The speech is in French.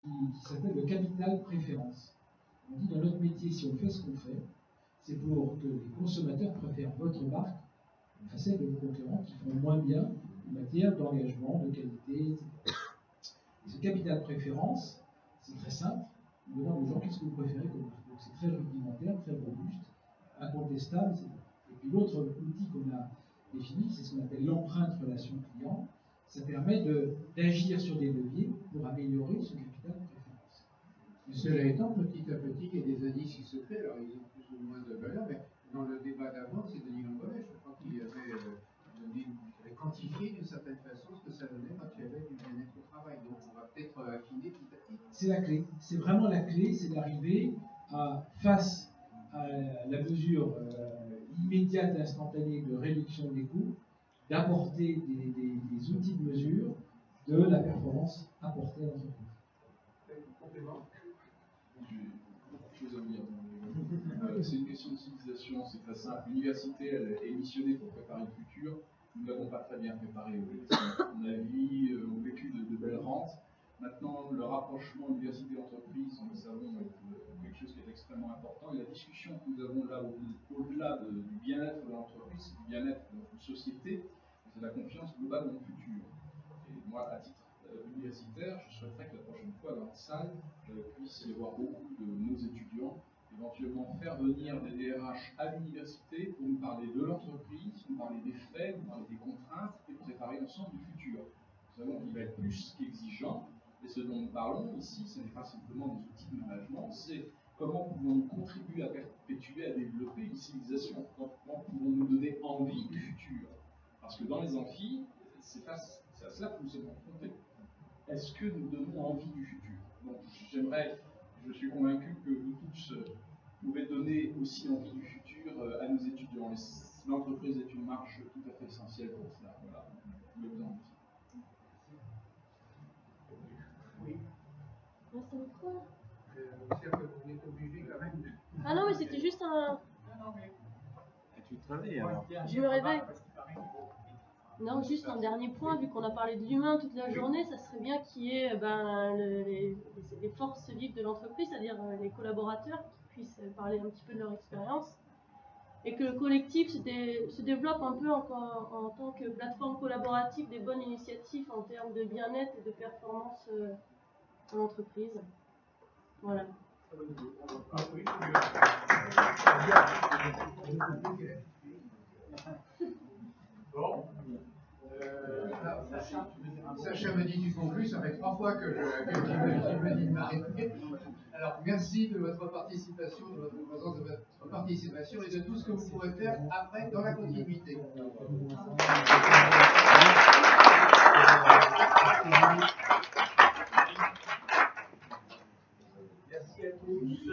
qui s'appelle le capital préférence. On dit dans notre métier, si on fait ce qu'on fait, c'est pour que les consommateurs préfèrent votre marque face à vos concurrents qui font moins bien en matière d'engagement, de qualité, etc. Et ce capital préférence, c'est très simple. On demande aux gens qu'est-ce que vous préférez comme marque. Donc c'est très rudimentaire, très robuste, incontestable, etc. Et puis l'autre outil qu'on a défini, c'est ce qu'on appelle l'empreinte relation client. Ça permet d'agir sur des leviers pour améliorer ce capital préférence. Mais cela étant, petit à petit, il y a des indices qui se créent, alors ils ont plus ou moins de valeur, mais dans le débat d'avant, c'est Denis Langollet, je crois qu'il avait quantifié d'une certaine façon ce que ça donnait quand il y avait du bien-être au travail. Donc on va peut-être affiner petit à petit. C'est la clé, c'est vraiment la clé, c'est d'arriver face à la mesure immédiate et instantanée de réduction des coûts, d'apporter des outils de mesure de la performance apportée à l'entreprise. Complément. J'ai beaucoup de choses à dire. C'est une question de civilisation, c'est très simple. L'université, elle est missionnée pour préparer le futur. Nous ne l'avons pas très bien préparé. On a vécu de belles rentes. Maintenant, le rapprochement université-entreprise, nous le savons, est quelque chose qui est extrêmement important. Et la discussion que nous avons là, au-delà du bien-être de l'entreprise, c'est du bien-être de notre société, c'est la confiance globale dans le futur. Et moi, à titre universitaire, je souhaiterais que la prochaine fois, dans la salle, puisse y avoir beaucoup de nos étudiants, éventuellement faire venir des DRH à l'université pour nous parler de l'entreprise, nous parler des faits, nous parler des contraintes et préparer l'ensemble du futur. Nous savons qu'il va être plus qu'exigeant, et ce dont nous parlons ici, ce n'est pas simplement des outils de management, c'est comment pouvons-nous contribuer à perpétuer, à développer une civilisation, comment pouvons-nous donner envie du futur. Parce que dans les amphis, c'est à cela que nous sommes confrontés. Est-ce que nous donnons envie du futur? Donc je suis convaincu que vous tous pouvez donner aussi envie du futur à nos étudiants. L'entreprise est une marche tout à fait essentielle pour cela. Voilà, je vous en prie. Oui. Non, c'est votre quoi? J'espère que vous êtes obligé quand même. Ah non, mais c'était juste un. Non, mais. Et tu travailles alors? Je me réveille. Non, juste un dernier point, vu qu'on a parlé de l'humain toute la journée, ça serait bien qu'il y ait les forces vives de l'entreprise, c'est-à-dire les collaborateurs qui puissent parler un petit peu de leur expérience, et que le collectif se développe un peu en tant que plateforme collaborative des bonnes initiatives en termes de bien-être et de performance en entreprise. Voilà. Bon. Sacha me dit tu conclus, ça fait 3 fois que je me dis de m'arrêter. Alors merci de votre participation, de votre présence, de votre participation et de tout ce que vous pourrez faire après dans la continuité. Merci à tous.